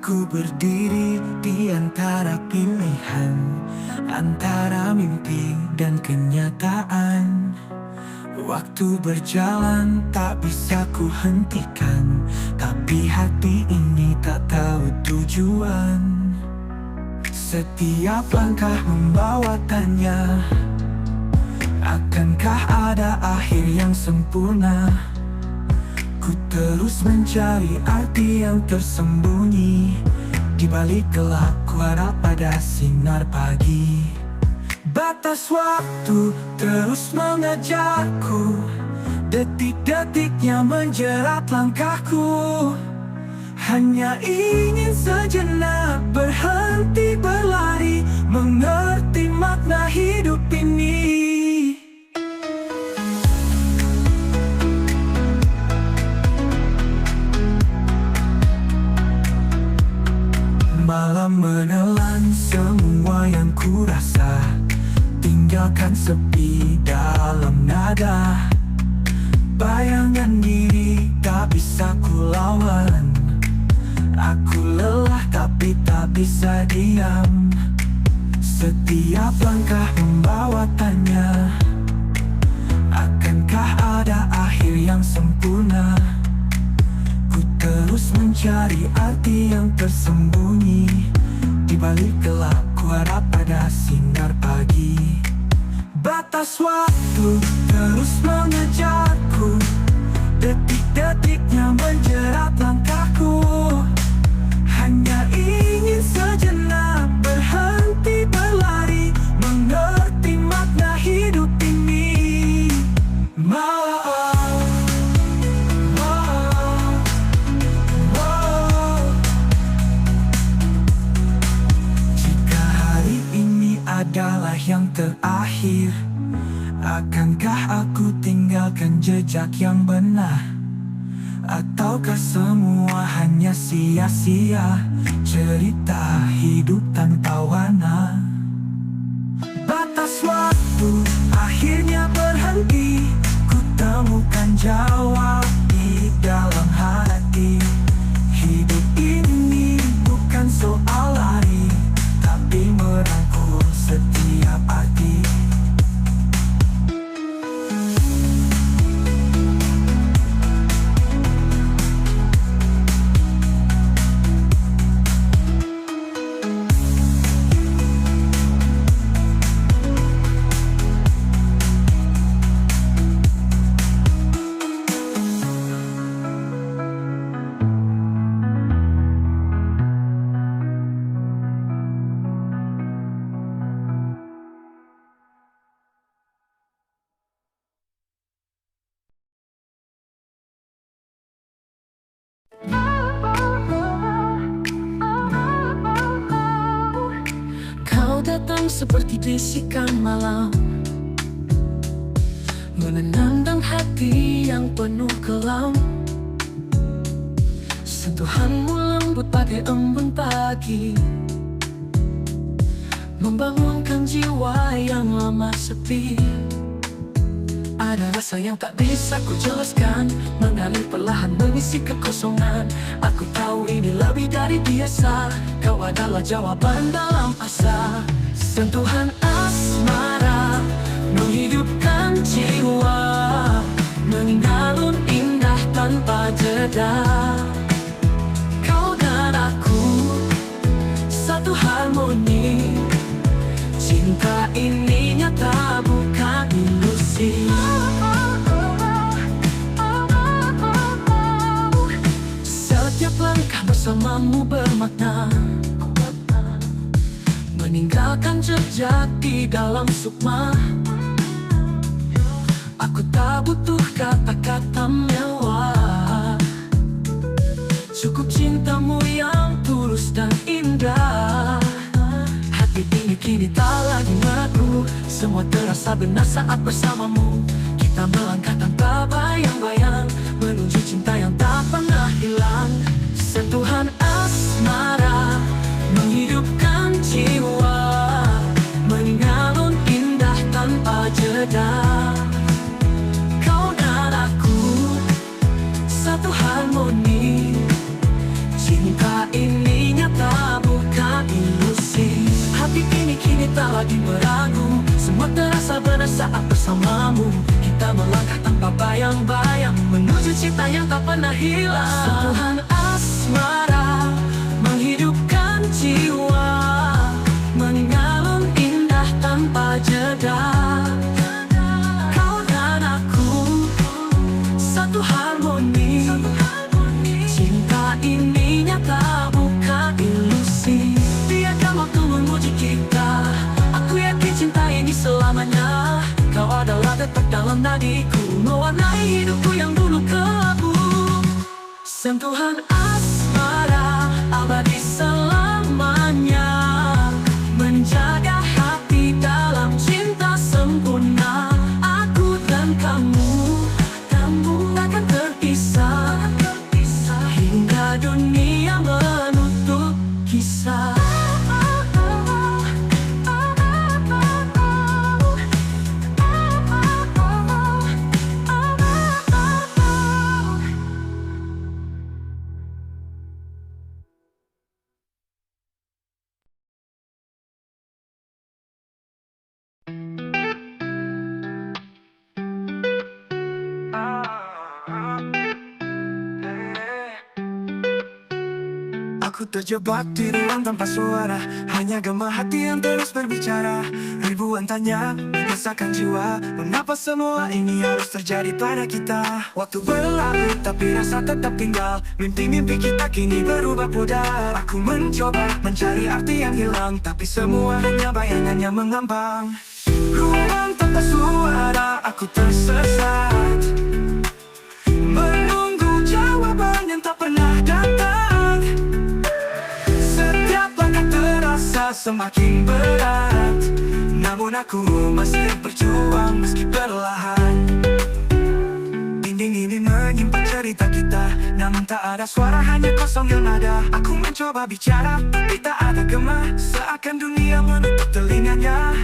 Aku berdiri di antara pilihan, antara mimpi dan kenyataan. Waktu berjalan tak bisa ku hentikan, tapi hati ini tak tahu tujuan. Setiap langkah membawa tanya, akankah ada akhir yang sempurna? Ku terus mencari arti yang tersembunyi di balik gelap, ku harap pada sinar pagi. Batas waktu terus mengejarku, detik-detiknya menjerat langkahku. Hanya ingin sejenak berhenti berlari, mengerti makna hidup ini. Malam menelan semua yang ku rasa, tinggalkan sepi dalam nada. Bayangan diri tak bisa ku lawan, aku lelah tapi tak bisa diam. Setiap langkah membawa tanya, akankah ada akhir yang sempurna? Ku terus mencari arti yang tersembunyi di balik gelap, ku harap pada sinar pagi. Batas waktu terus mengejarku, detik-detiknya menjerat langkahku. Hanya ingin sejenak berhenti berlari, mengerti makna hidup ini. Jika hari ini adalah yang terakhir, akankah aku tinggalkan jejak yang benar? Ataukah semua hanya sia-sia, cerita hidup tanpa warna? Batas waktu akhirnya berhenti, ku temukan jawab di dalam hati. Hidup ini bukan soal lari, tapi merangkul setiap arti. Kau datang seperti bisikan malam, menenangkan hati yang penuh kelam. Sentuhanmu lembut bagai embun pagi, membangunkan jiwa yang lama sepi. Ada rasa yang tak bisa ku jelaskan, mengalir perlahan mengisi kekosongan. Aku tahu ini lebih dari biasa, kau adalah jawaban dalam asa. Sentuhan asmara menghidupkan jiwa, mengalun indah tanpa jeda. Kau dan aku satu harmoni, cinta ini nyata bukan ilusi. Setiap langkah bersamamu bermakna, meninggalkan jejak di dalam sukma. Aku tak butuh kata-kata mewah, cukup cintamu yang tulus dan indah. Hati ini kini tak lagi meragu, semua terasa benar saat bersamamu. Kita melangkah tanpa bayang-bayang, menuju cinta yang tak pernah hilang. Sentuhan asmara menghidupkan jiwa, mengalun indah tanpa jeda. Kau dan aku satu harmoni, cinta ini nyata bukan ilusi. Hati ini kini tak lagi meragu, semua terasa benar saat bersamamu. Kita melangkah tanpa bayang-bayang menuju cinta yang tak pernah hilang. Sentuhan asmara menghidupkan jiwa, mengalun indah tanpa jeda. Kau dan aku satu harmoni, cinta ini nyata bukan ilusi. Biarkan waktu menguji kita, aku yakin cinta ini selamanya. Kau adalah detak dalam nadiku, mewarnai hidupku yang dulu kelabu. Sentuhan asmara abadi selamanya, menjaga hati dalam cinta sempurna. Aku dan kamu takkan terpisah hingga dunia menutup kisah. Aku terjebak di ruang tanpa suara, hanya gema hati yang terus berbicara. Ribuan tanya mengesahkan jiwa, mengapa semua ini harus terjadi pada kita? Waktu berlalu tapi rasa tetap tinggal, mimpi-mimpi kita kini berubah pudar. Aku mencoba mencari arti yang hilang, tapi semua hanya bayangan yang mengambang. Ruang tanpa suara, aku tersesat, menunggu jawaban yang tak pernah datang. Semakin berat, namun aku masih berjuang meski perlahan. Dinding ini menyimpan cerita kita, namun tak ada suara, hanya kosong yang ada. Aku mencoba bicara, tapi tak ada gema, seakan dunia menutup telinganya.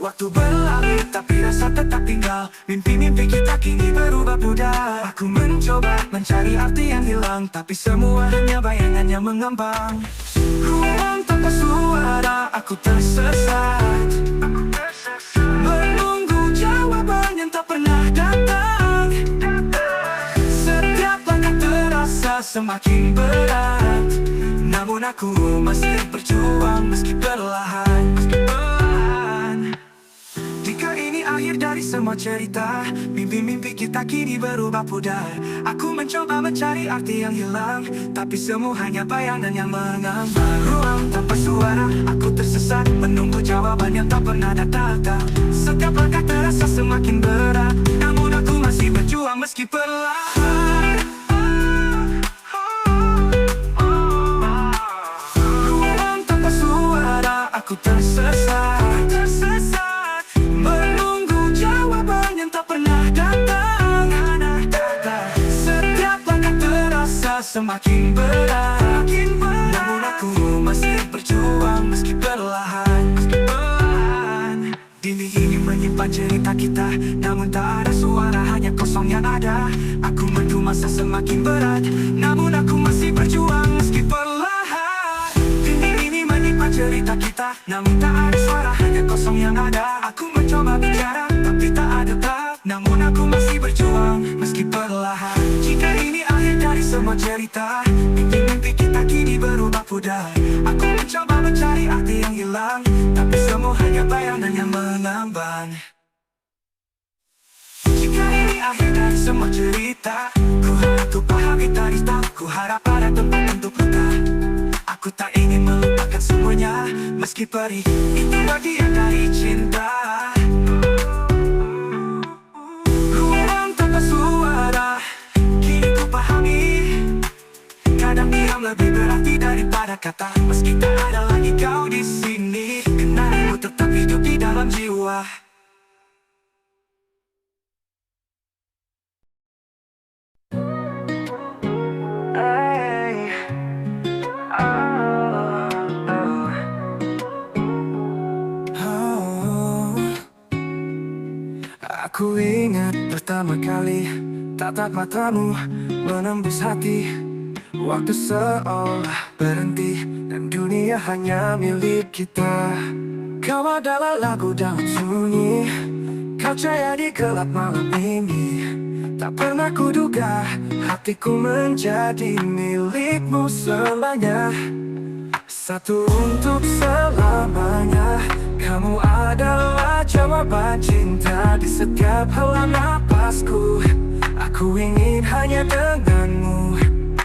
Waktu berlalu, tapi rasa tetap tinggal, mimpi-mimpi kita kini berubah pudar. Aku mencoba mencari arti yang hilang, tapi semua hanya bayangan yang mengambang. Ruang tanpa suara, aku tersesat, menunggu jawaban yang tak pernah datang. Setiap langkah terasa semakin berat, namun aku masih berjuang meski perlahan. Jika ini akhir dari semua cerita, mimpi-mimpi kita kini berubah pudar. Aku mencoba mencari arti yang hilang, tapi semua hanya bayangan yang mengambang. Ruang tanpa suara, aku tersesat, menunggu jawaban yang tak pernah datang. Setiap langkah terasa semakin berat, namun aku masih berjuang meski perlahan. Ruang tanpa suara, aku tersesat, menunggu jawaban yang tak pernah datang. Setiap langkah terasa semakin berat, namun aku masih berjuang meski perlahan. Dinding ini menyimpan cerita kita, namun tak ada suara, hanya kosong yang ada. Aku menunggu masa semakin berat, namun aku masih berjuang meski perlahan. Dinding ini menyimpan cerita kita, namun tak ada suara, hanya kosong yang ada. Aku mencoba bicara, tapi tak ada tak, namun aku masih berjuang meski perlahan. Jika ini akhir dari semua cerita, mimpi-mimpi kita kini berubah pudar. Aku mencoba mencari arti yang hilang, tapi semua hanya bayangan yang mengambang. Jika ini akhir dari semua cerita, ku harap ku pahami tadi tak, ku harap ada tempat untuk luka. Aku tak ingin melupakan semuanya, meski perih itu bagian dari cinta. Ruang tanpa suara, kini ku pahami, kadang diam lebih berarti daripada kata. Meski tak ada lagi kau di sini, kenanganmu tetap hidup di dalam jiwa. Aku ingat pertama kali tatap matamu menembus hati. Waktu seolah berhenti dan dunia hanya milik kita. Kau adalah lagu dalam sunyi, kau cahaya di gelap malam ini. Tak pernah kuduga hatiku menjadi milikmu selamanya. Satu untuk selamanya. Kamu adalah jawaban cinta di setiap hela napasku. Aku ingin hanya denganmu.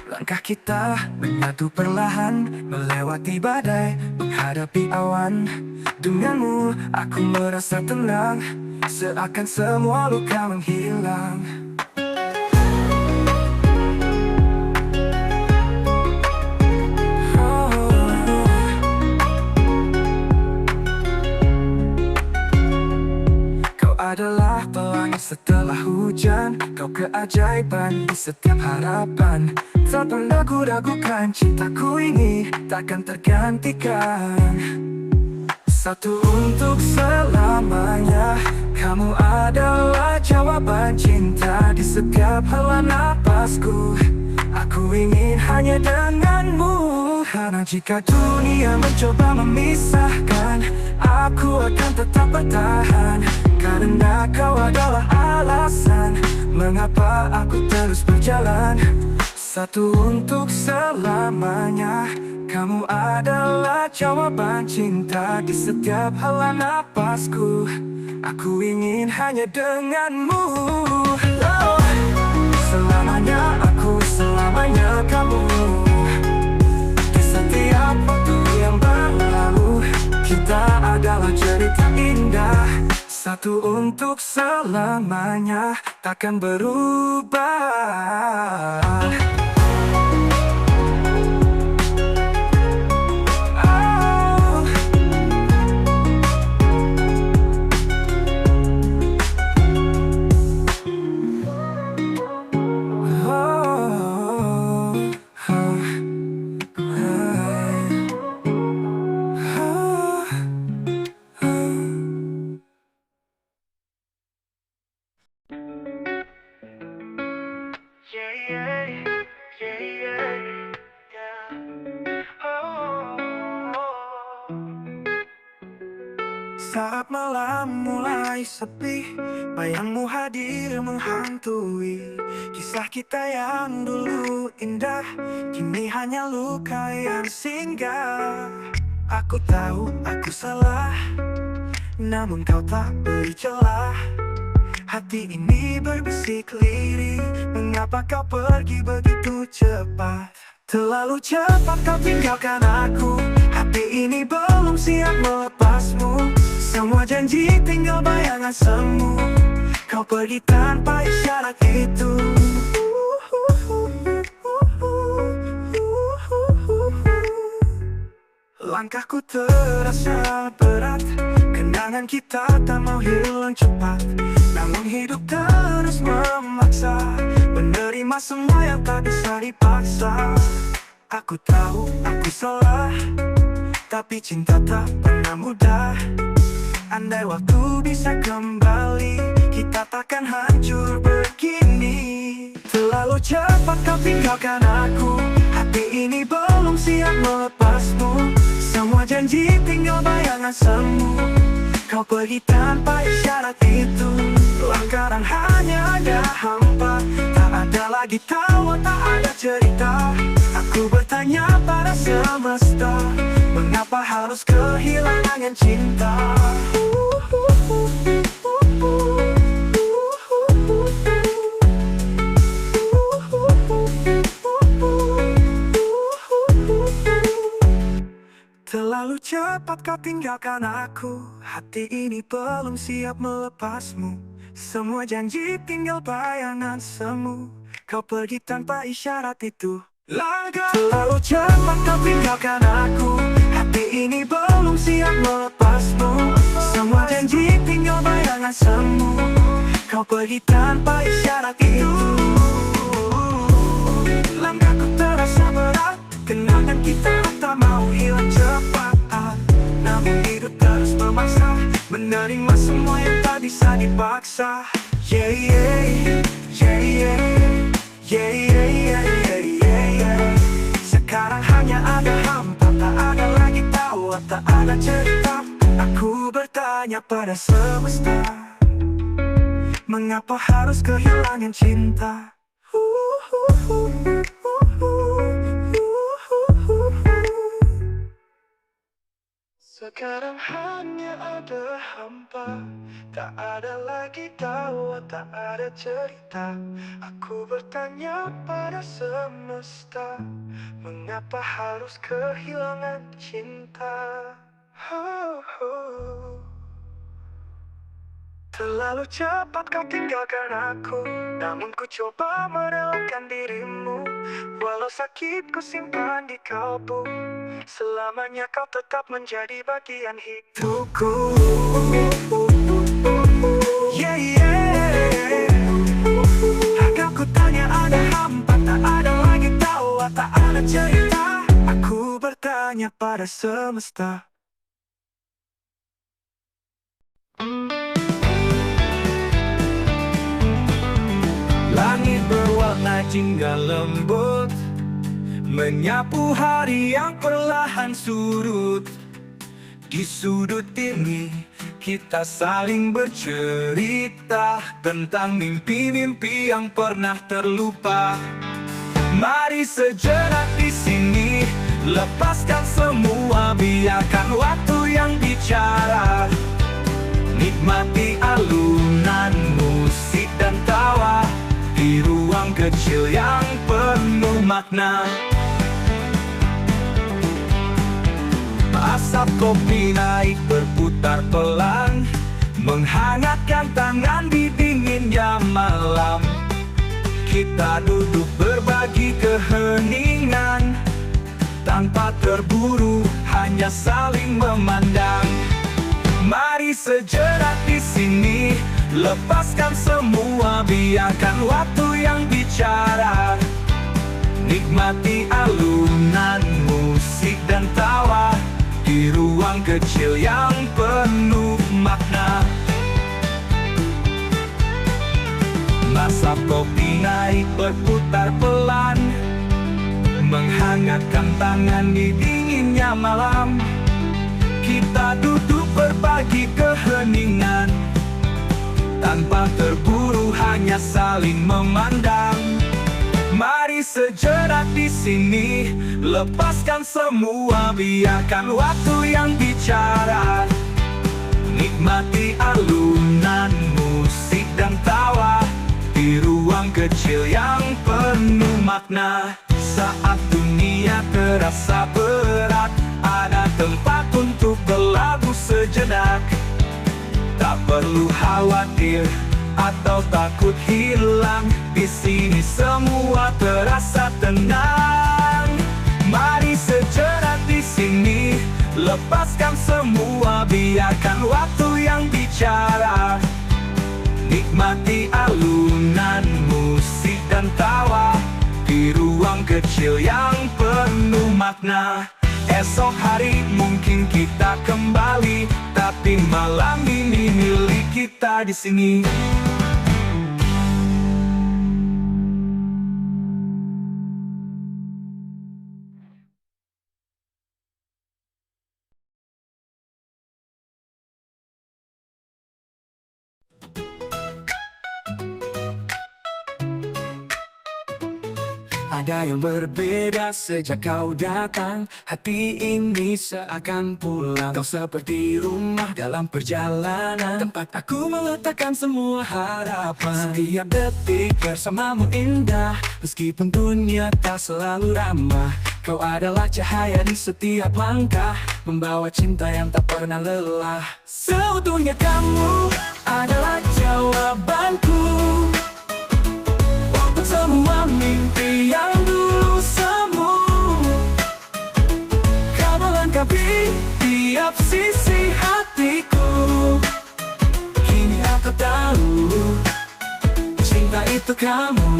Langkah kita menyatu perlahan, melewati badai, menghadapi awan. Denganmu aku merasa tenang, seakan semua luka menghilang. Adalah pelangi setelah hujan, kau keajaiban di setiap harapan. Tak pernah ku ragukan cintaku ini takkan tergantikan. Satu untuk selamanya. Kamu adalah jawaban cinta di setiap hela napasku. Aku ingin hanya denganmu. Karena jika dunia mencoba memisahkan, aku akan tetap bertahan. Karena kau adalah alasan mengapa aku terus berjalan. Satu untuk selamanya. Kamu adalah jawaban cinta di setiap hela napasku. Aku ingin hanya denganmu. Oh, selamanya aku, selamanya kamu. Di setiap waktu yang berlalu, kita adalah cerita indah. Satu untuk selamanya, takkan berubah. Saat malam mulai sepi, bayangmu hadir menghantui. Kisah kita yang dulu indah, kini hanya luka yang singgah. Aku tahu aku salah, namun kau tak beri celah. Hati ini berbisik lirih, mengapa kau pergi begitu cepat? Terlalu cepat kau tinggalkan aku, hati ini belum siap melepasmu. Semua janji tinggal bayangan semu, kau pergi tanpa isyarat itu. Langkahku terasa berat, kenangan kita tak mau hilang cepat. Namun hidup terus memaksa, menerima semua yang tak bisa dipaksa. Aku tahu aku salah, tapi cinta tak pernah mudah. Andai waktu bisa kembali, kita takkan hancur begini. Terlalu cepat kau tinggalkan aku, hati ini belum siap melepasmu. Semua janji tinggal bayangan semu, kau pergi tanpa isyarat itu. Langkaran hanya ada hampa, tak ada lagi tawa, tak ada cerita. Aku bertanya pada semesta, mengapa harus kehilangan cinta? Terlalu cepat kau tinggalkan aku, hati ini belum siap melepasmu. Semua janji tinggal bayangan semu, kau pergi tanpa isyarat itu. Terlalu cepat kau tinggalkan aku, hati ini belum siap melepasmu. Semua janji tinggal bayangan semu, kau pergi tanpa isyarat itu. Langkahku terasa berat, kenangan kita tak mau hilang cepat. Namun hidup terus memaksa, menerima semua yang tak bisa dipaksa. Yeah, yeah, yeah, yeah, yeah, yeah, yeah, yeah, yeah. tak ada cerita. Aku bertanya pada semesta, mengapa harus kehilangan cinta? Sekarang hanya ada hampa, tak ada lagi tawa, tak ada cerita. Aku bertanya pada semesta, mengapa harus kehilangan cinta? Terlalu cepat kau tinggalkan aku, namun ku coba merelakan dirimu. Walau sakit ku simpan di kalbu, selamanya kau tetap menjadi bagian hidupku. Yeah, yeah. Agar ku tanya ada hampa, tak ada lagi tawa, tak ada cerita. Aku bertanya pada semesta. Langit berwarna jingga lembut, menyapu hari yang perlahan surut. Di sudut ini kita saling bercerita tentang mimpi-mimpi yang pernah terlupa. Mari sejenak di sini, lepaskan semua, biarkan waktu yang bicara. Nikmati alunan musik dan tawa di ruang kecil yang penuh makna. Asap kopi naik berputar pelan, menghangatkan tangan di dinginnya malam. Kita duduk berbagi keheningan, tanpa terburu, hanya saling memandang. Mari sejenak di sini, lepaskan semua, biarkan waktu yang bicara. Nikmati alunan musik dan tawa di ruang kecil yang penuh makna. Asap kopi naik berputar pelan, menghangatkan tangan di dinginnya malam. Kita duduk berbagi keheningan, tanpa terburu, hanya saling memandang. Mari sejenak di sini, lepaskan semua, biarkan waktu yang bicara. Nikmati alunan musik dan tawa di ruang kecil yang penuh makna. Saat dunia terasa berat, ada tempat untuk berlabuh sejenak. Tak perlu khawatir atau takut hilang, di sini semua terasa tenang. Mari sejenak di sini, lepaskan semua, biarkan waktu yang bicara. Nikmati alunan musik dan tawa di ruang kecil yang penuh makna. Esok hari mungkin kita kembali, tapi malam ini milik kita di sini. Ada yang berbeda sejak kau datang, hati ini seakan pulang. Kau seperti rumah dalam perjalanan, tempat aku meletakkan semua harapan. Setiap detik bersamamu indah, meskipun dunia tak selalu ramah. Kau adalah cahaya di setiap langkah, membawa cinta yang tak pernah lelah. Seutuhnya kamu adalah jawabanku untuk semua mimpi yang dulu semu. Kau melengkapi tiap sisi hatiku. Kini aku tahu, cinta itu kamu.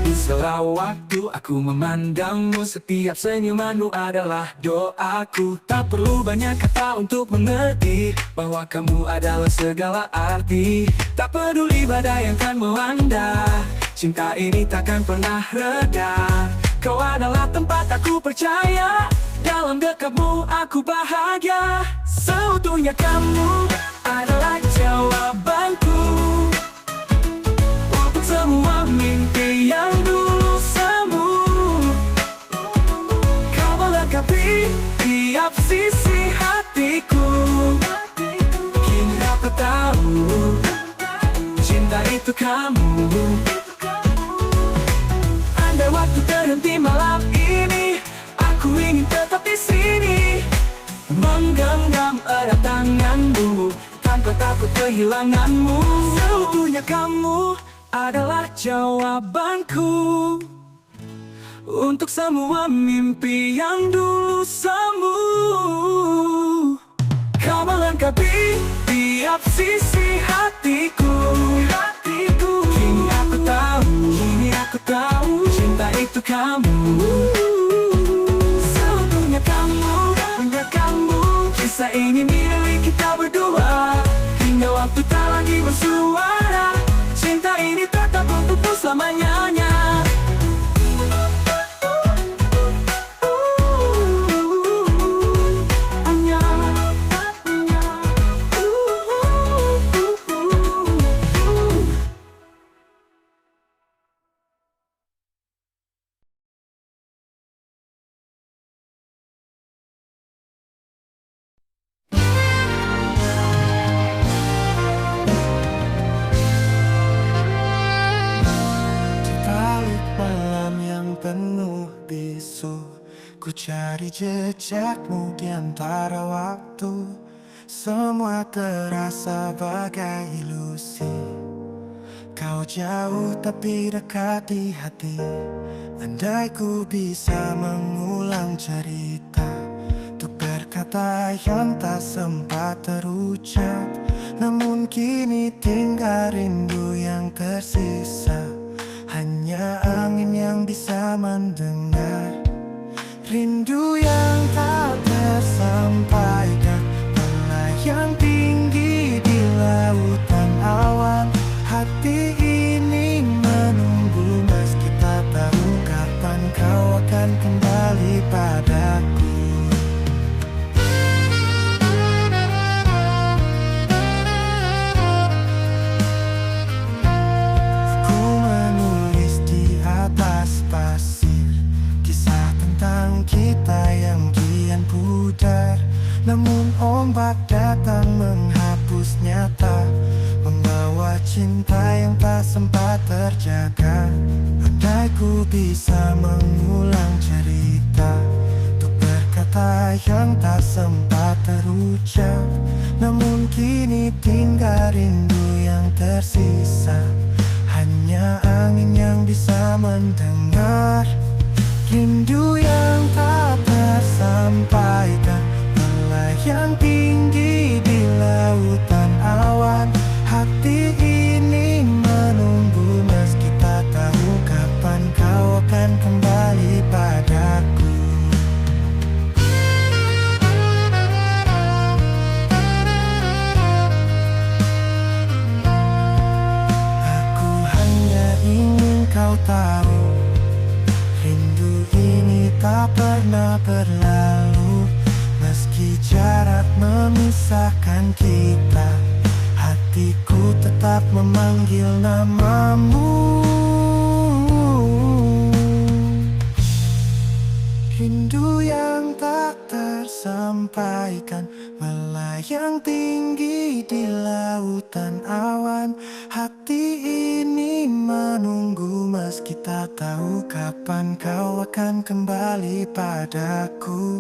Di segala waktu aku memandangmu, setiap senyumanmu adalah doaku. Tak perlu banyak kata untuk mengerti bahwa kamu adalah segala arti. Tak peduli badai yang kan melanda, cinta ini takkan pernah reda. Kau adalah tempat aku percaya, Dalam dekatmu aku bahagia. Seutuhnya kamu adalah jawabanku untuk semua mimpi yang dulu semu. Kau melengkapi tiap sisi hatiku. Kini aku tahu cinta itu kamu. Andai waktu terhenti malam ini, aku ingin tetap di sini, menggenggam erat tanganmu tanpa takut kehilanganmu. Seutuhnya kamu adalah jawabanku untuk semua mimpi yang dulu semu. Kau melengkapi tiap sisi hatiku. Kini aku tahu cinta itu kamu. Seutuhnya kamu, hanya kamu. Kisah ini milik kita berdua. Hingga waktu tak lagi bersuara, cinta ini tetap untukku selamanya. Penuh bisu, ku cari jejakmu di antara waktu. Semua terasa bagai ilusi. Kau jauh tapi dekat di hati. Andai ku bisa mengulang cerita, untuk berkata yang tak sempat terucap, namun kini tinggal rindu yang tersisa. Hanya angin yang bisa mendengar, rindu yang tak tersampaikan, melayang tinggi di lautan awan. Hati ini menunggu meski tak tahu kapan kau akan kembali padaku. Kita yang kian pudar, namun ombak datang menghapus nyata, membawa cinta yang tak sempat terjaga. Andai ku bisa mengulang cerita, untuk berkata yang tak sempat terucap, namun kini tinggal rindu yang tersisa. Hanya angin yang bisa mendengar, rindu yang tak tersampaikan, melayang tinggi di lautan awan. Hati ini menunggu meski tak tahu kapan kau akan kembali padaku. Aku hanya ingin kau tahu, rindu ini tak pernah berlalu. Meski jarak memisahkan kita, hatiku tetap memanggil namamu. Rindu yang tak tersampaikan, melayang tinggi di lautan awan. Hati ini menunggu meski tak tahu kapan kau akan kembali padaku.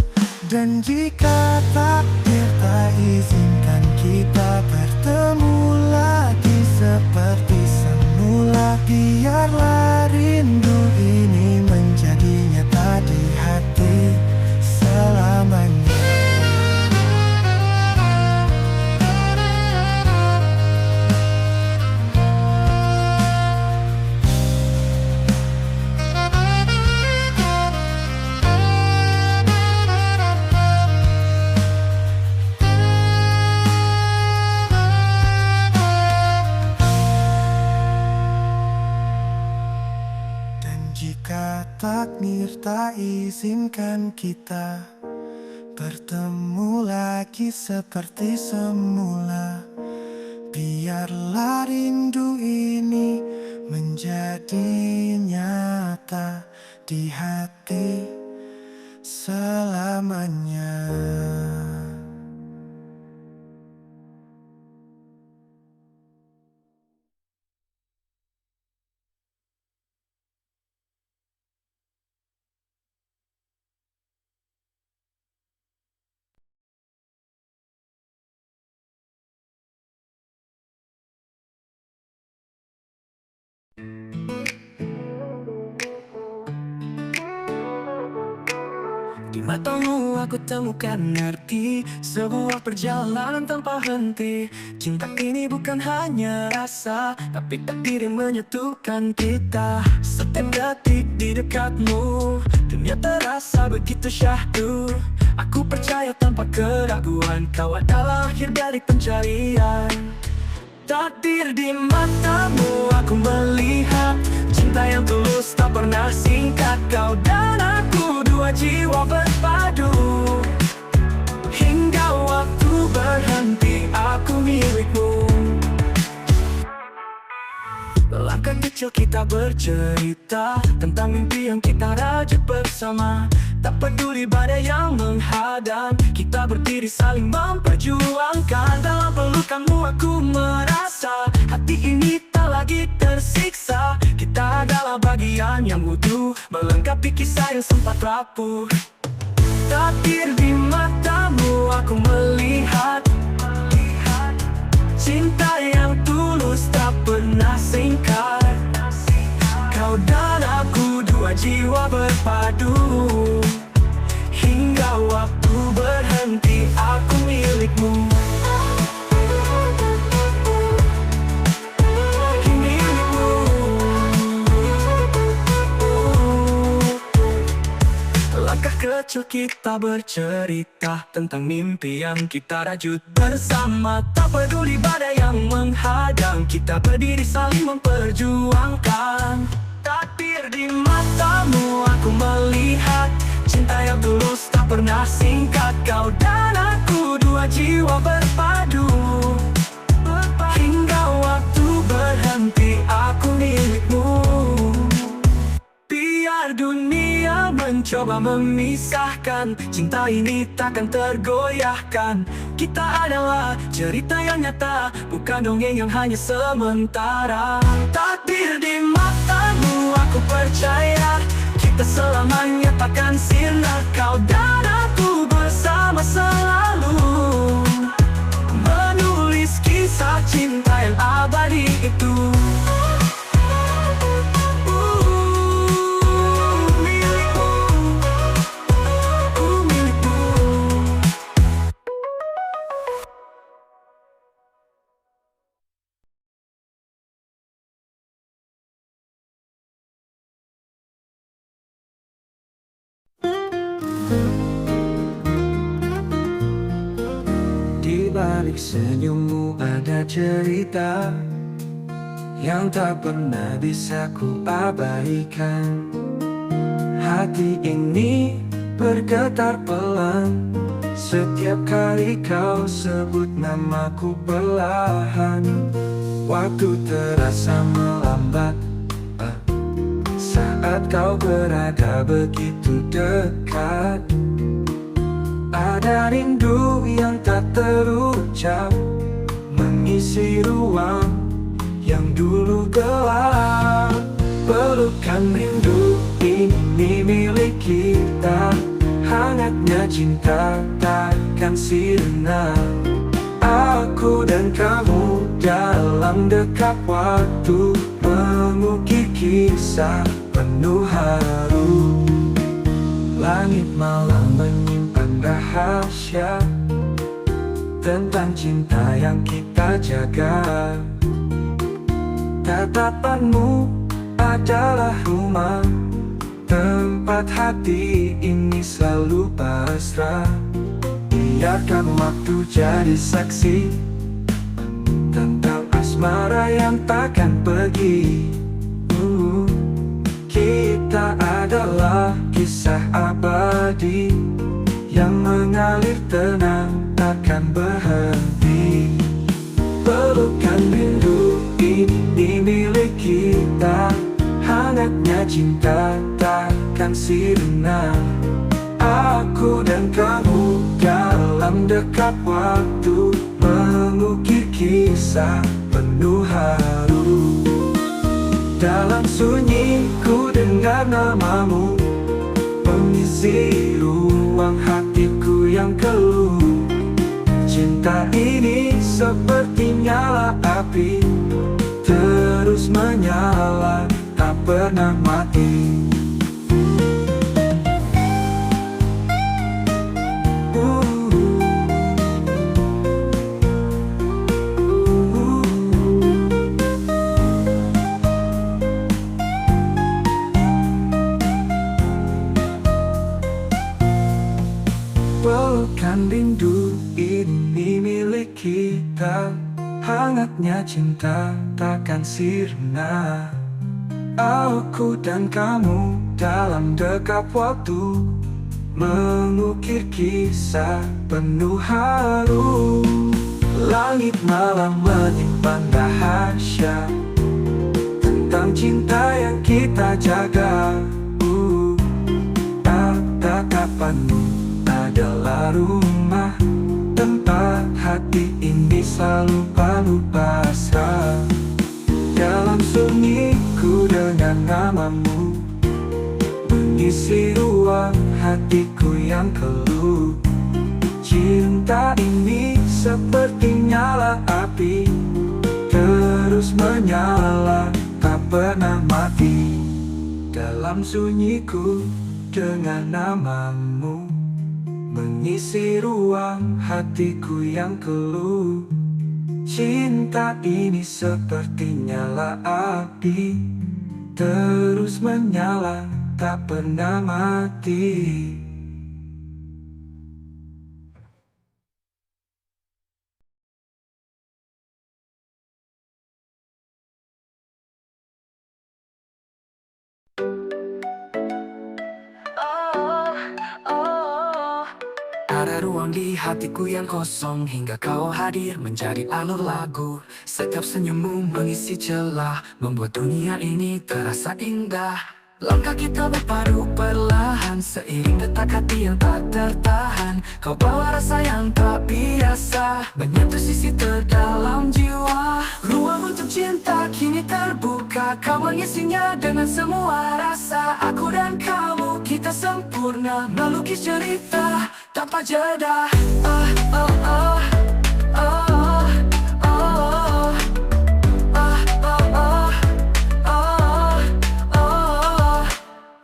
Dan jika takdir tak izinkan kita bertemu lagi seperti semula, biarlah rindu ini menjadi nyata di hati selamanya. Jika takdir tak izinkan kita bertemu lagi seperti semula. Biarlah rindu ini menjadi nyata di hati selamanya. Di matamu aku temukan arti sebuah perjalanan tanpa henti. Cinta ini bukan hanya rasa, tapi takdir yang menyatukan kita. Setiap detik di dekatmu, dunia terasa begitu syahdu. Aku percaya tanpa keraguan, kau adalah akhir dari pencarian. Takdir di matamu aku melihat cinta yang tulus tak pernah singkat. Kau dan aku dua jiwa berpadu, hingga waktu berhenti aku milikmu. Langkah kecil kita bercerita tentang mimpi yang kita rajut bersama. Tak peduli badai yang menghadang, kita berdiri saling memperjuangkan. Dalam pelukanmu aku merasa hati ini tak lagi tersiksa. Kita adalah bagian yang utuh, melengkapi kisah yang sempat rapuh. Takdir di matamu aku melihat cinta yang tulus tak pernah singkat. Kau dan aku dua jiwa berpadu, hingga waktu berhenti aku milikmu. Langkah kecil kita bercerita tentang mimpi yang kita rajut bersama. Tak peduli badai yang menghadang, kita berdiri saling memperjuangkan. Takdir di matamu aku melihat cinta yang tulus tak pernah singkat. Kau dan aku dua jiwa berpadu, hingga waktu berhenti aku milikmu. Biar dunia mencoba memisahkan, cinta ini takkan tergoyahkan. Kita adalah cerita yang nyata, bukan dongeng yang hanya sementara. Takdir di matamu aku percaya, kita selamanya takkan sirna. Kau dan aku bersama selalu, menulis kisah cinta yang abadi itu. Di balik senyummu ada cerita yang tak pernah bisa ku abaikan. Hati ini bergetar pelan setiap kali kau sebut namaku perlahan. Waktu terasa melambat saat kau berada begitu dekat. Ada rindu yang tak terucap mengisi ruang yang dulu gelap. Pelukan rindu ini milik kita, hangatnya cinta takkan sirna. Aku dan kamu dalam dekat waktu, mengukir kisah penuh haru. Langit malam menyimpan rahasia tentang cinta yang kita jaga. Tatapanmu adalah rumah, tempat hati ini selalu pasrah. Biarkan waktu jadi saksi tentang asmara yang takkan pergi. Kita adalah kisah abadi yang mengalir tenang takkan berhenti. Pelukan rindu ini milik kita, hangatnya cinta takkan sirna. Aku dan kamu dalam dekat waktu, mengukir kisah penuh haru. Dalam sunyi ku dengar namamu, mengisi ruang hatiku yang keluh. Cinta ini seperti nyala api, terus menyala tak pernah mati. Pelukan rindu ini milik kita, hangatnya cinta takkan sirna. Aku dan kamu dalam dekap waktu, mengukir kisah penuh haru. Langit malam menyimpan rahasia tentang cinta yang kita jaga. Tatapanmu adalah rumah, tempat hati ini selalu penuh pasrah. Dalam sunyi ku dengar namamu, mengisi ruang hatiku yang keluh. Cinta ini seperti nyala api, terus menyala tak pernah mati. Dalam sunyiku dengan namamu, mengisi ruang hatiku yang keluh. Cinta ini seperti nyala api, terus menyala tak pernah mati. Ada ruang di hatiku yang kosong, hingga kau hadir menjadi alur lagu. Setiap senyummu mengisi celah, membuat dunia ini terasa indah. Langkah kita berpadu perlahan, seiring detak hati yang tak tertahan. Kau bawa rasa yang tak biasa, menyentuh sisi terdalam jiwa. Ruang untuk cinta kini terbuka, kau mengisinya dengan semua rasa. Aku dan kamu, kita sempurna, melukis cerita tanpa jeda.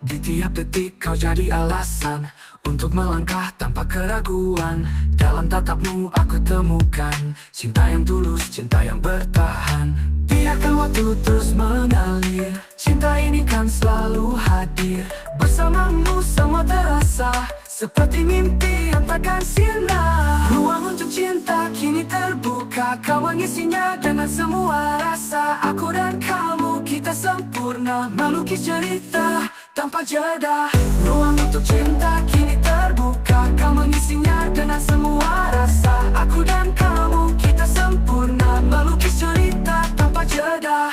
Di tiap detik kau jadi alasan untuk melangkah tanpa keraguan. Dalam tatapmu aku temukan cinta yang tulus, cinta yang bertahan. Biarkan waktu terus mengalir, cinta ini kan selalu hadir. Bersamamu semua terasa seperti mimpi yang takkan sirna. Ruang untuk cinta kini terbuka, kau mengisinya dengan semua rasa. Aku dan kamu, kita sempurna, melukis cerita tanpa jeda. Ruang untuk cinta kini terbuka, kau mengisinya dengan semua rasa. Aku dan kamu, kita sempurna, melukis cerita tanpa jeda.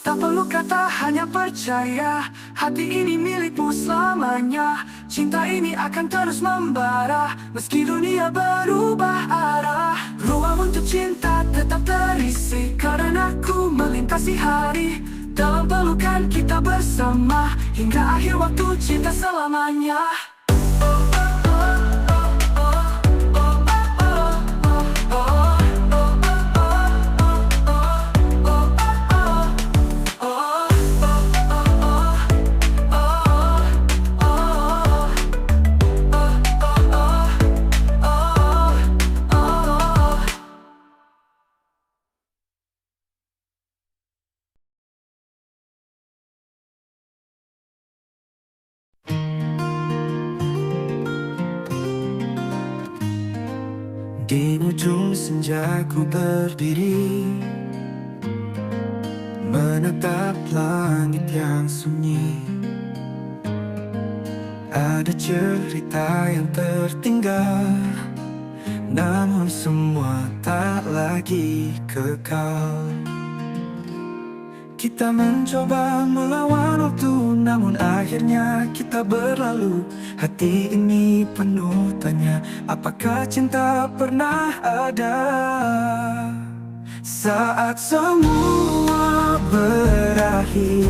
Tak perlu kata, hanya percaya, hati ini milikmu selamanya. Cinta ini akan terus membara, meski dunia berubah arah. Ruang untuk cinta tetap terisi, karena aku melintasi hari. Dalam pelukan kita bersama, hingga akhir waktu cinta selamanya. Di ujung senja ku berdiri, menatap langit yang sunyi. Ada cerita yang tertinggal, namun semua tak lagi kekal. Kita mencoba melawan waktu, namun akhirnya kita berlalu. Hati ini penuh tanya, apakah cinta pernah ada? Saat semua berakhir,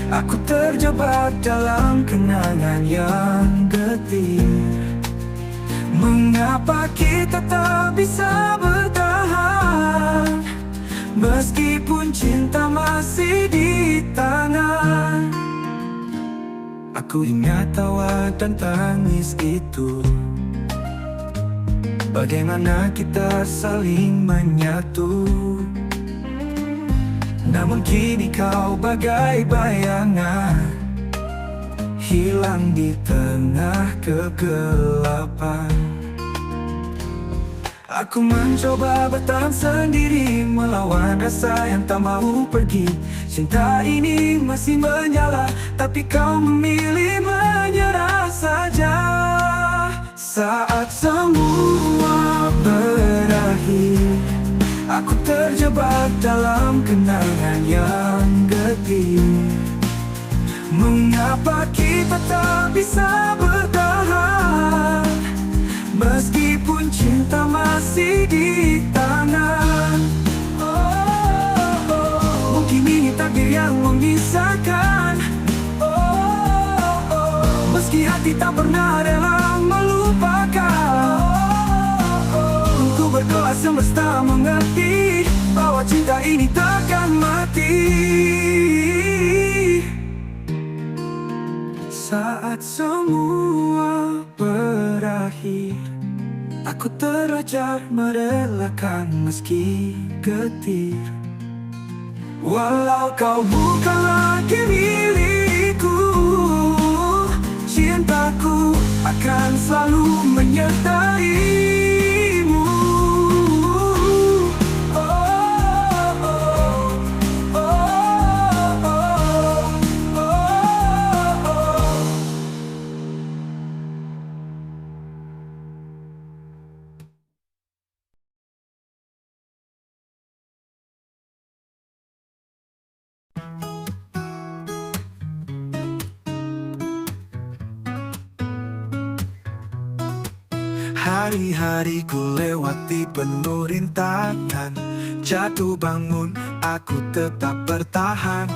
aku terjebak dalam kenangan yang getir. Mengapa kita tak bisa bertahan, meskipun cinta masih di tangan? Aku ingat tawa dan tangis itu, bagaimana kita saling menyatu. Namun kini kau bagai bayangan, hilang di tengah kegelapan. Aku mencoba bertahan sendiri, melawan rasa yang tak mau pergi. Cinta ini masih menyala, tapi kau memilih menyerah saja. Saat semua berakhir, aku terjebak dalam kenangan yang getir. Mengapa kita tak bisa bertahan, meskipun cinta masih di tangan? Mungkin ini takdir yang memisahkan. Meski hati tak pernah rela melupakan, ku berdoa semesta mengerti bahwa cinta ini takkan mati. Saat semua berakhir, aku terajak merelakan meski getir. Walau kau bukan lagi milikku, cintaku akan selalu menyertaimu. Hari-hari ku lewati penuh rintangan, jatuh bangun aku tetap bertahan.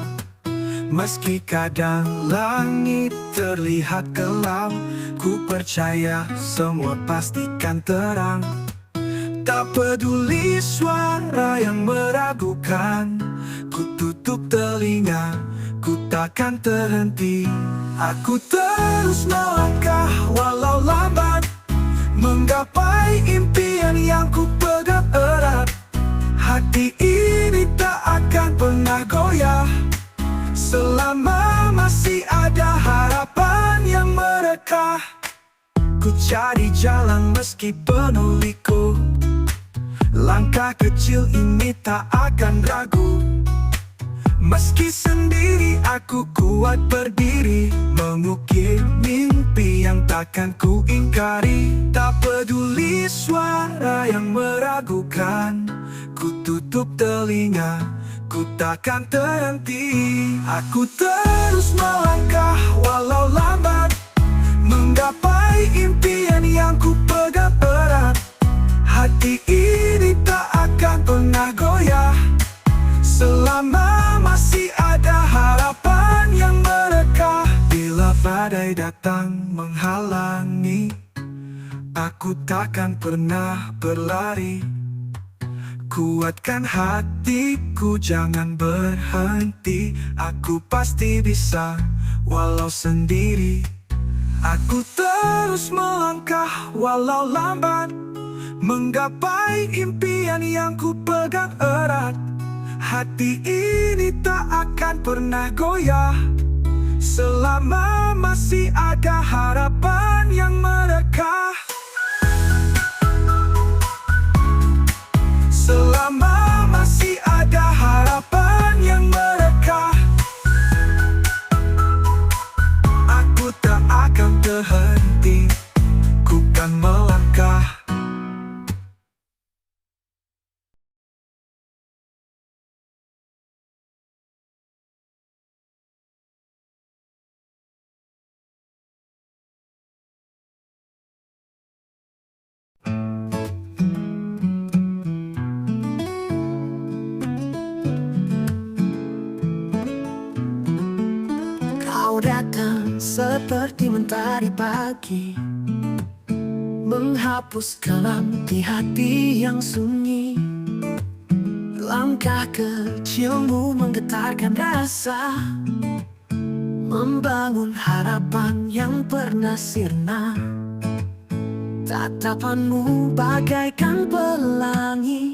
Meski kadang langit terlihat kelam, ku percaya semua pastikan terang. Tak peduli suara yang meragukan, ku tutup telinga, ku takkan terhenti. Aku terus melangkah walau lambat, menggapai impian yang ku pegang erat. Hati ini tak akan pernah goyah, selama masih ada harapan yang merekah. Ku cari jalan meski penuh liku, langkah kecil ini tak akan ragu. Meski sendiri aku kuat berdiri, mengukir mimpi yang takkan ku ingkari. Tak peduli suara yang meragukan, ku tutup telinga, ku takkan terhenti. Aku terus melangkah walau lambat, menggapai impian yang ku pegang erat. Hati ini tak akan pernah goyah, selama masih ada harapan yang merekah. Bila badai datang menghalangi, aku takkan pernah berlari. Kuatkan hatiku, jangan berhenti. Aku pasti bisa, walau sendiri. Aku terus melangkah walau lambat, menggapai impian yang ku pegang erat. Hati ini tak akan pernah goyah, selama masih ada harapan yang merekah. Selama masih ada harapan yang merekah. seperti mentari pagi, menghapus kelam di hati yang sunyi. Langkah kecilmu menggetarkan rasa, membangun harapan yang pernah sirna. Tatapanmu bagaikan pelangi,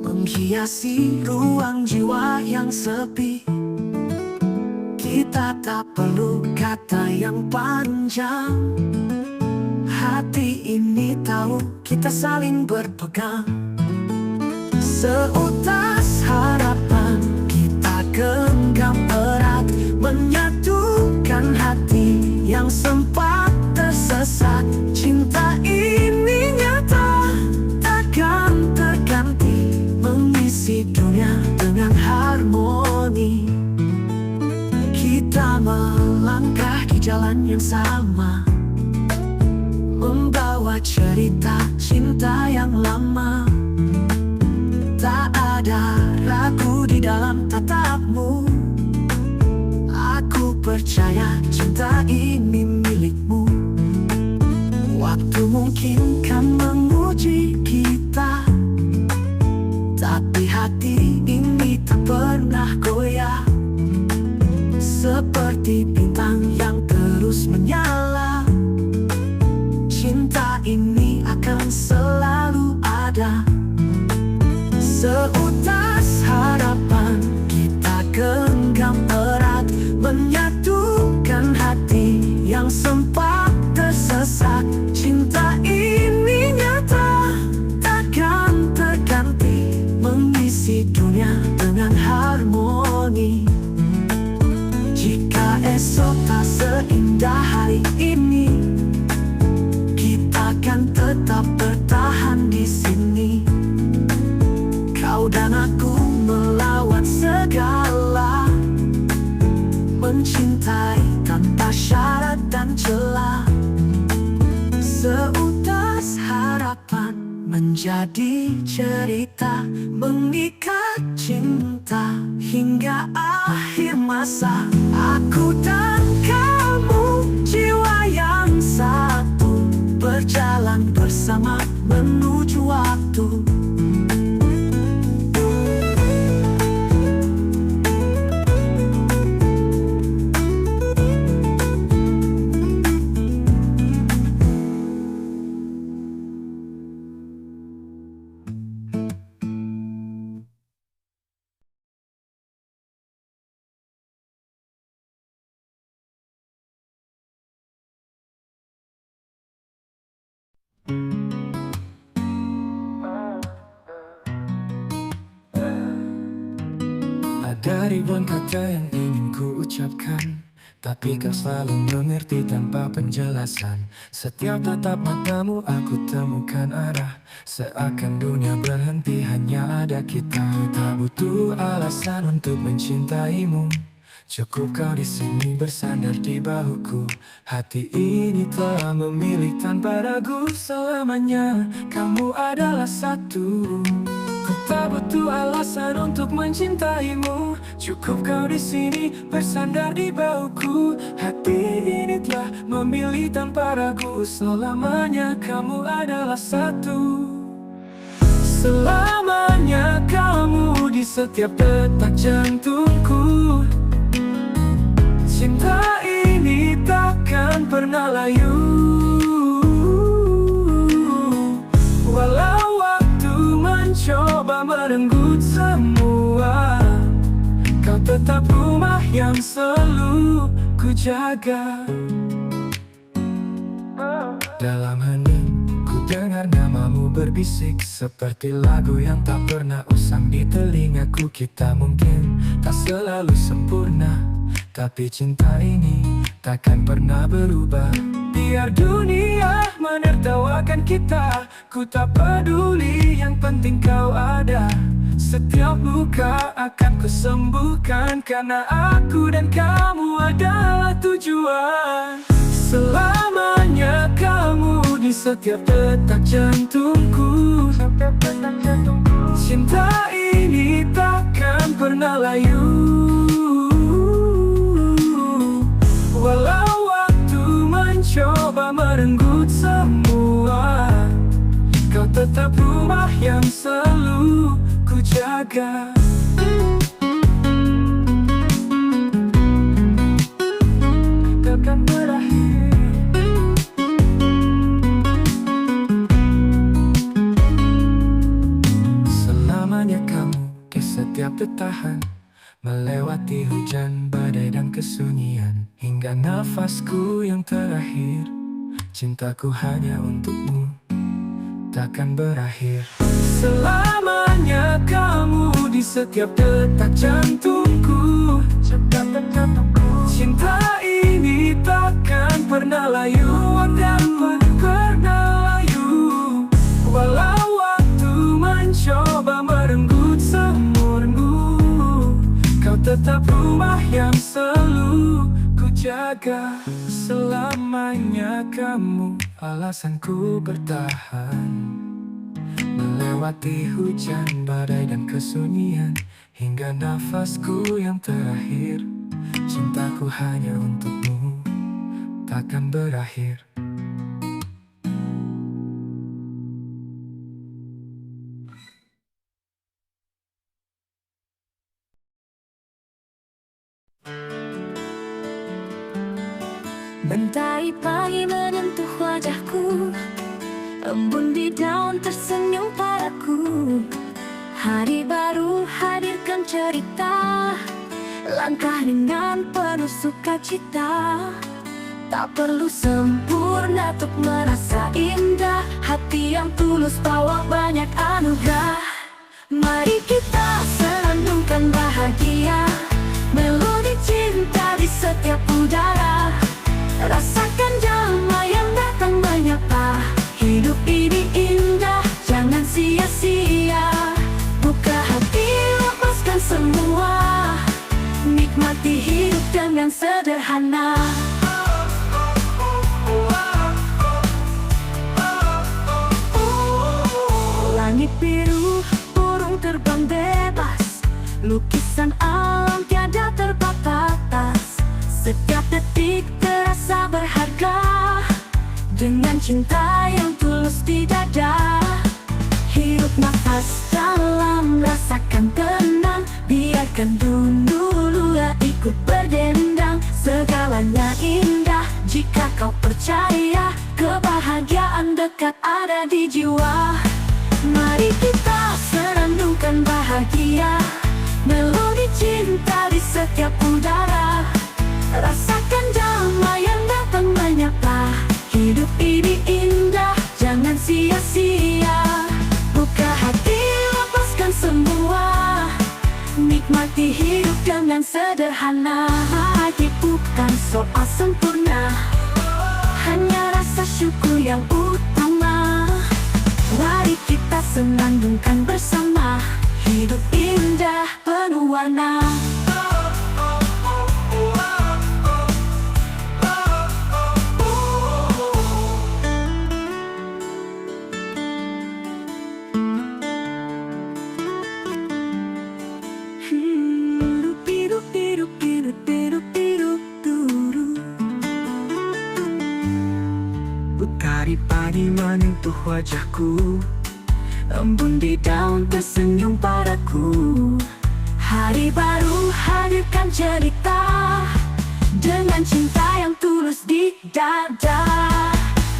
menghiasi ruang jiwa yang sepi. Kita tak perlu kata yang panjang, hati ini tahu kita saling berpegang. Seutas harapan kita genggam erat, menyatukan hati yang sempat tersesat. Cinta ini nyata, takkan terganti, mengisi dunia dengan harmoni. Kita melangkah di jalan yang sama, membawa cerita cinta yang lama. Tak ada ragu di dalam tatapmu, aku percaya cinta ini milikmu. Waktu mungkin kan menguji kita, tapi hati ini tak pernah goyah. Seperti bintang yang terus menyala, cinta ini akan selalu ada. Seutas harapan kita genggam erat, menyatukan hati yang sempat tersesat. Cinta ini nyata, takkan terganti, mengisi dunia dengan harmoni. Jika esok tak seindah hari ini, kita akan tetap bertahan di sini. Kau dan aku melawan segala, mencintai tanpa syarat dan celah. Seutas harapan menjadi cerita, mengikat cinta hingga akhir masa. Aku dan kamu, jiwa yang satu, berjalan bersama menuju waktu. Ada ribuan kata yang ingin ku ucapkan, tapi kau selalu mengerti tanpa penjelasan. Setiap tatap matamu aku temukan arah, seakan dunia berhenti hanya ada kita. Tak butuh alasan untuk mencintaimu, cukup kau di sini bersandar di bahuku. Hati ini telah memilih tanpa ragu, selamanya kamu adalah satu. Ku tak butuh alasan untuk mencintaimu, cukup kau di sini bersandar di bahuku. Hati ini telah memilih tanpa ragu, selamanya kamu adalah satu. Selamanya kamu di setiap detak jantungku. Cinta ini takkan pernah layu, walau waktu mencoba merenggut semua. Kau tetap rumah yang selalu ku jaga. Dalam hening ku dengar namamu berbisik, seperti lagu yang tak pernah usang di telingaku. Kita mungkin tak selalu sempurna, tapi cinta ini takkan pernah berubah. Biar dunia menertawakan kita, ku tak peduli, yang penting kau ada. Setiap luka akan kusembuhkan, karena aku dan kamu adalah tujuan. Selamanya kamu di setiap detak jantungku. Cinta ini takkan pernah layu, tetap rumah yang selalu ku jaga. Takkan berakhir. Selamanya kamu di setiap detahan, melewati hujan, badai dan kesunyian, hingga nafasku yang terakhir. Cintaku hanya untukmu, takkan berakhir. Selamanya kamu di setiap detak jantungku. Cinta ini takkan pernah layu, takkan pernah layu. Walau waktu mencoba merenggut semurmu, kau tetap rumah yang selalu ku jaga. Selamanya kamu alasanku bertahan, melewati hujan, badai dan kesunyian, hingga nafasku yang terakhir. Cintaku hanya untukmu, takkan berakhir. Mentari pagi menyentuh wajahku, embun di daun tersenyum padaku. Hari baru hadirkan cerita, langkah dengan penuh sukacita. Tak perlu sempurna untuk merasa indah, hati yang tulus bawa banyak anugerah. Mari kita senandungkan bahagia, melodi cinta di setiap udara. Rasakan damai yang datang menyapa, hidup ini indah, jangan sia-sia. Buka hati, lepaskan semua, nikmati hidup dengan sederhana. Langit biru, burung terbang bebas, lukisan alam tiada terbatas. Setiap detik terasa berharga, dengan cinta yang tulus di dada. Hirup nafas dalam, rasakan tenang, biarkan dunia ikut berdendang. Segalanya indah jika kau percaya, kebahagiaan dekat ada di jiwa. Mari kita senandungkan bahagia, melodi cinta di setiap udara. Rasakan damai yang datang menyapa, hidup ini indah, jangan sia-sia. Buka hati, lepaskan semua, nikmati hidup dengan sederhana. Bahagia bukan soal sempurna, hanya rasa syukur yang utama. Mari kita senandungkan bersama, hidup indah penuh warna. Mentari pagi menyentuh wajahku, embun di daun tersenyum padaku. Hari baru hadirkan cerita, dengan cinta yang tulus di dada.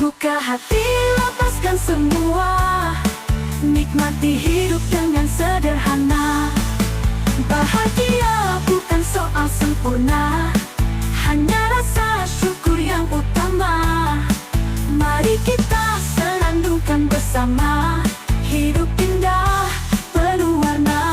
Buka hati, lepaskan semua, nikmati hidup dengan sederhana. Bahagia bukan soal sempurna, hanya rasa syukur yang utama. Mari kita senandungkan bersama, hidup indah penuh warna.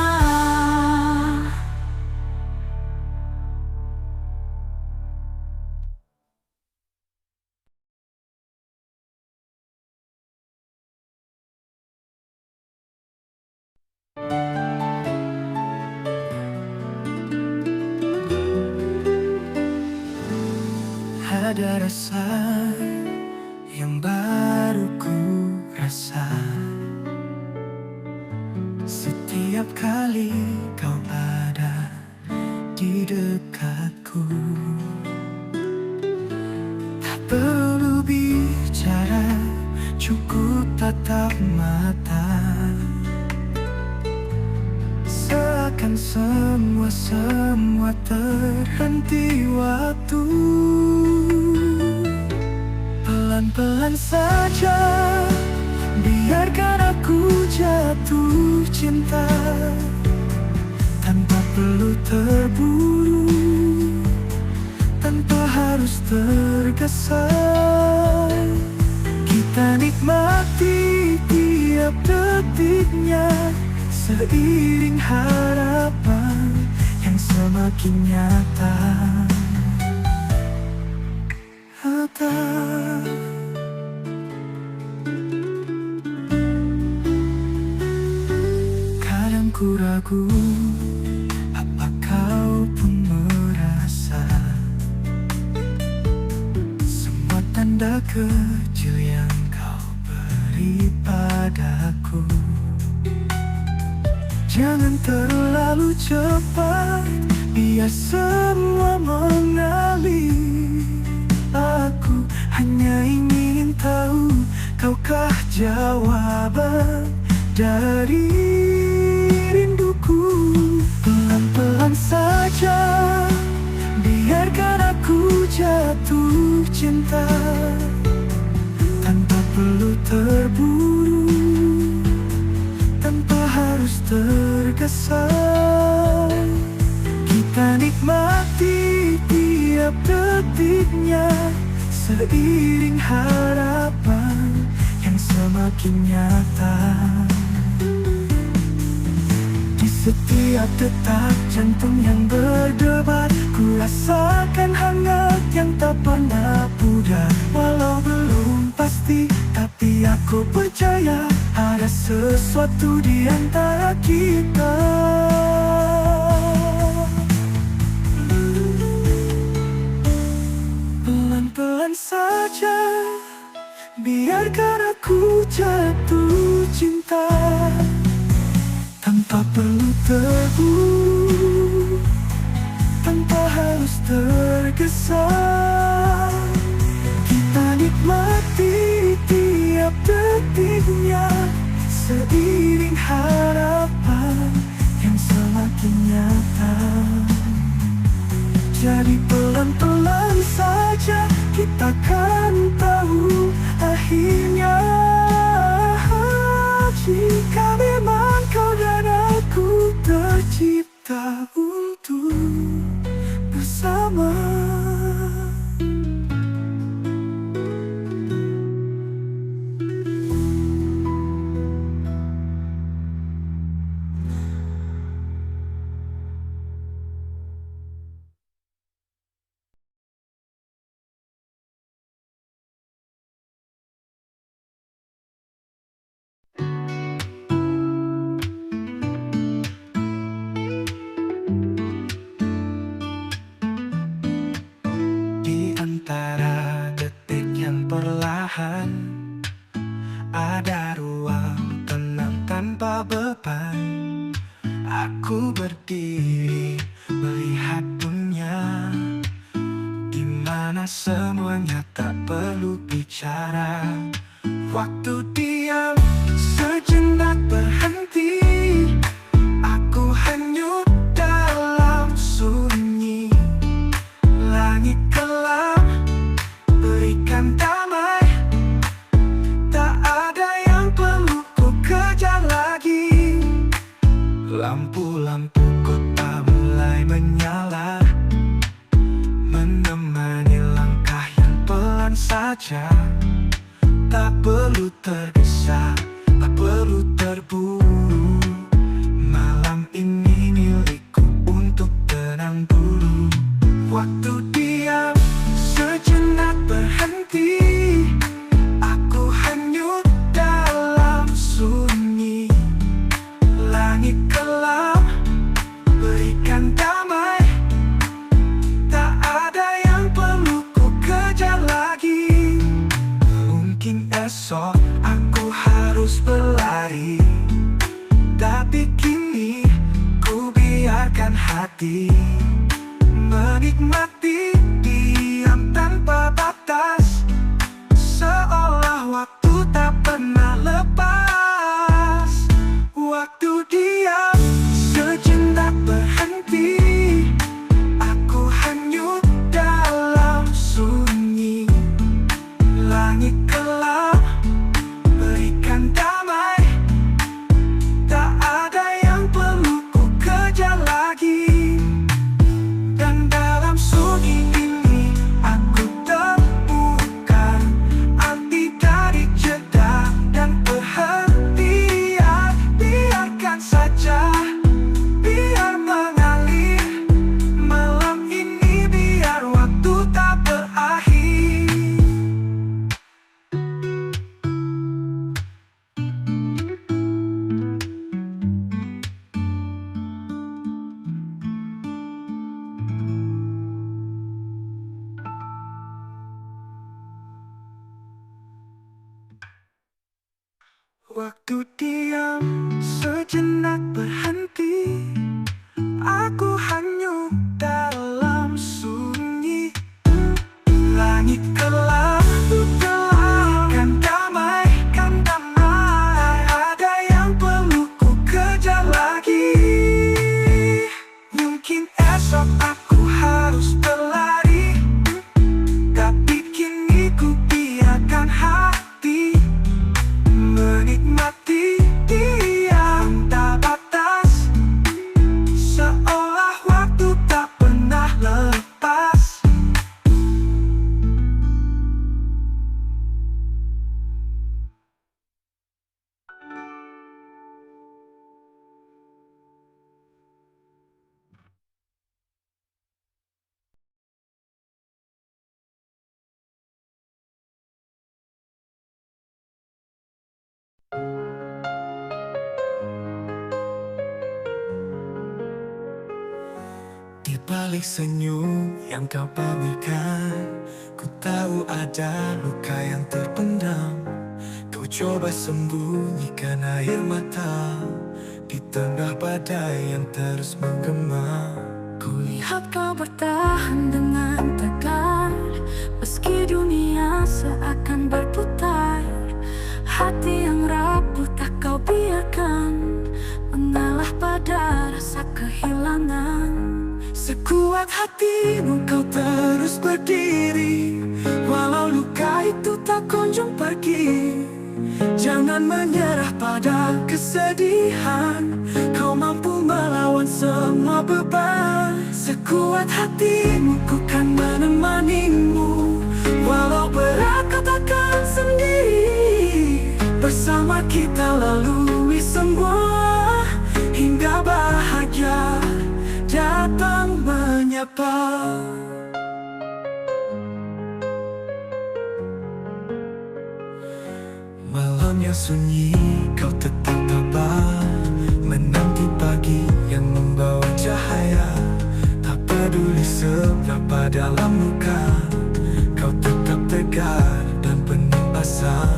Ada rasa yang baru ku rasa setiap kali kau ada di dekatku. Tak perlu bicara, cukup tatap mata, seakan semua terhenti waktu. Pelan-pelan saja, biarkan aku jatuh cinta, tanpa perlu terburu, tanpa harus tergesa. Kita nikmati tiap detiknya, seiring harapan yang semakin nyata. Kadang ku ragu, apa kau pun merasa semua tanda kecil yang kau beri padaku. Jangan terlalu cepat, biar semua mengalir. Aku hanya ingin tahu, kaukah jawaban dari rinduku. Pelan-pelan saja, biarkan aku jatuh cinta, tanpa perlu terburu, tanpa harus tergesa. Kita nikmati tiap detiknya, seiring harapan yang semakin nyata. Di setiap detak jantung yang berdebar, ku rasakan hangat yang tak pernah pudar. Walau belum pasti, tapi aku percaya ada sesuatu di antara kita. Pelan-pelan saja, biarkan aku jatuh cinta, tanpa perlu terburu, tanpa harus tergesa. Kita nikmati tiap detiknya, seiring harapan yang semakin nyata. Jadi pelan-pelan saja, kita kan tahu akhirnya. Jika memang kau dan aku tercipta untuk bersama. Antara detik yang perlahan, ada ruang tenang tanpa beban. Aku berdiri melihat dunia, di mana semuanya tak perlu bicara. Waktu diam sejenak berhenti, aku hanyut dalam sunyi. Langit gelap berikan damai, tak ada yang perlu ku kejar lagi. Lampu-lampu kota mulai menyala, menemani langkah yang pelan saja. Tak perlu tergesa, tak perlu terburu. Malam ini milikku untuk tenang dulu. Waktu diam sejenak berhenti, aku hanyut dalam sunyi. Langit gelap berikan damai, tak ada yang perlu ku kejar lagi. Mungkin esok aku harus berlari, Waktu diam sejenak berhenti, aku hanyut dalam sunyi. Langit lalu gelap, kan damai. Ada yang perlu ku kejar lagi. Mungkin esok aku harus berlari, tapi kini ku biarkan hati menikmati diam tak batas, seolah waktu tak pernah lepas. Di balik senyum yang kau pamerkan, ku tahu ada luka yang terpendam. Kau coba sembunyikan air mata di tengah badai yang terus menggema. Kulihat kau bertahan dengan tegar, meski dunia seakan berputar. Hati yang rapuh tak kau biarkan mengalah pada rasa kehilangan. Sekuat hatimu kau terus berdiri, walau luka itu tak kunjung pergi. Jangan menyerah pada kesedihan, kau mampu melawan semua beban. Sekuat hatimu ku kan menemanimu, walau berat kau takkan sendiri. Bersama kita lalui semua, hingga bahagia datang menyapa. Malam yang sunyi kau tetap tabah, menanti pagi yang membawa cahaya. Tak peduli seberapa dalam luka, kau tetap tegar dan penuh asa.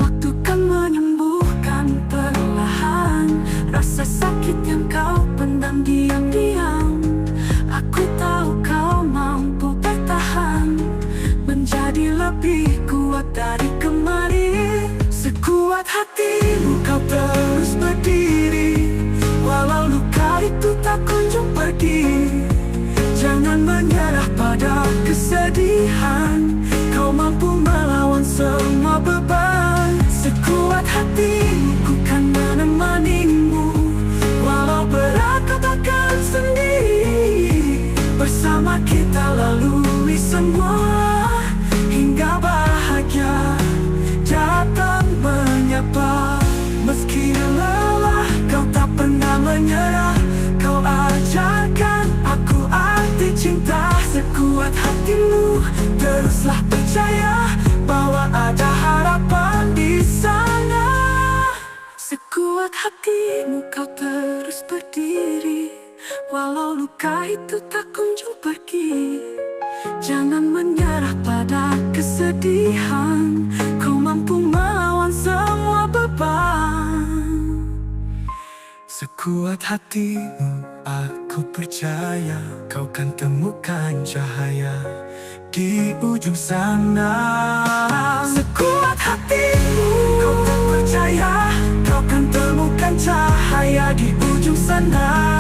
Waktu kan menyembuhkan perlahan rasa sakit yang kau pendam diam-diam. Aku tahu kau mampu bertahan, menjadi lebih kuat dari kemarin. Sekuat hatimu kau terus berdiri, walau luka itu tak kunjung pergi. Jangan menyerah pada kesedihan, kau mampu melawan semua beban. Sekuat hatimu ku kan menemanimu, walau berat kau takkan sendiri. Bersama kita lalui semua, hingga bahagia datang menyapa. Meski lelah kau tak pernah menyerah, kau ajarkan aku arti cinta. Sekuat hatimu teruslah percaya bahwa ada harapan di sana. Sekuat hatimu kau terus berdiri, walau luka itu tak kunjung pergi. Jangan menyerah pada kesedihan, kau mampu melawan semua beban. Sekuat hatimu aku percaya, kau kan temukan cahaya di ujung sana. Sekuat hatimu kau tak percaya, kau kan temukan cahaya di ujung sana.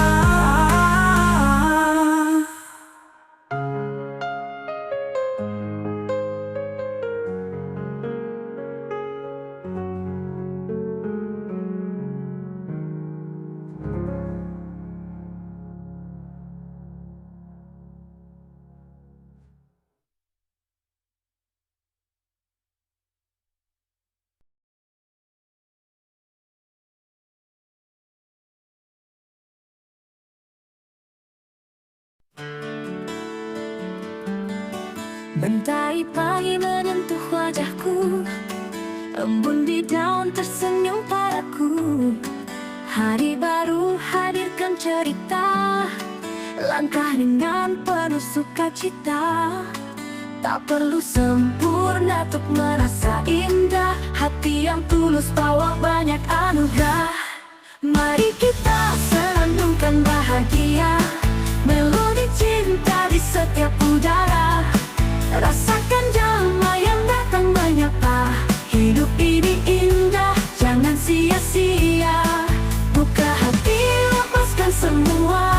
Mentai pagi menyentuh wajahku, embun di daun tersenyum padaku. Hari baru hadirkan cerita, langkah dengan penuh sukacita. Tak perlu sempurna untuk merasa indah, hati yang tulus bawa banyak anugerah. Mari kita senandungkan bahagia, melodi cinta di setiap udara. Rasakan damai yang datang menyapa. Hidup ini indah, jangan sia-sia. Buka hati, lepaskan semua.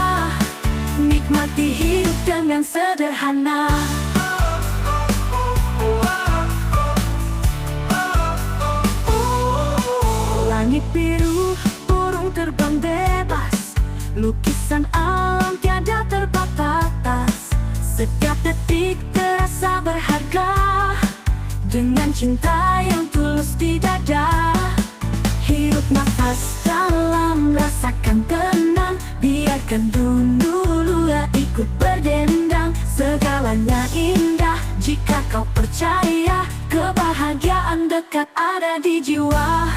Nikmati hidup dengan sederhana. Langit biru, burung terbang bebas, lukisan alam tiada terbatas. Setiap detik terasa berharga, dengan cinta yang tulus di dada. Hirup nafas dalam, rasakan tenang. Biarkan dunia ikut berdendang. Segalanya indah jika kau percaya. Kebahagiaan dekat ada di jiwa.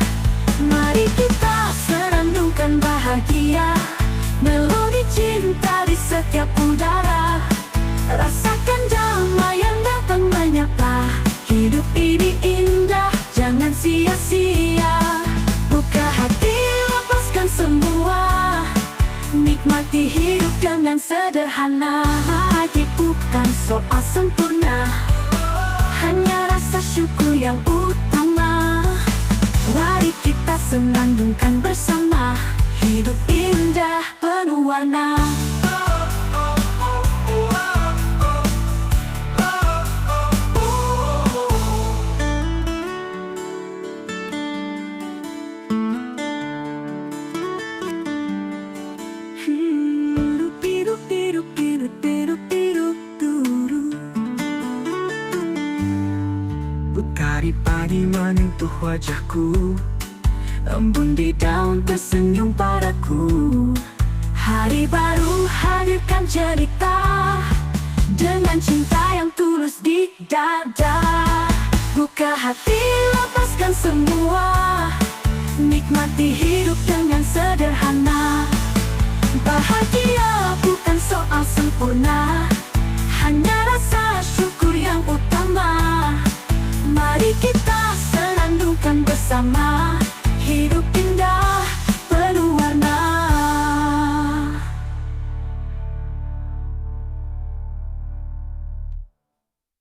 Mari kita senandungkan bahagia, melodi cinta di setiap udara. Rasakan damai yang datang menyapa. Hidup ini indah, jangan sia-sia. Buka hati, lepaskan semua. Nikmati hidup dengan sederhana. Hati bukan soal sempurna, hanya rasa syukur yang utama. Mari kita senandungkan bersama. Hidup indah penuh warna. Utari pagi menyentuh wajahku, embun di daun tersenyum padaku. Hari baru hadirkan cerita, dengan cinta yang tulus di dada. Buka hati, lepaskan semua. Nikmati hidup dengan sederhana. Bahagia bukan soal sempurna, hanya rasa syukur yang utama. Mari kita senandungkan bersama.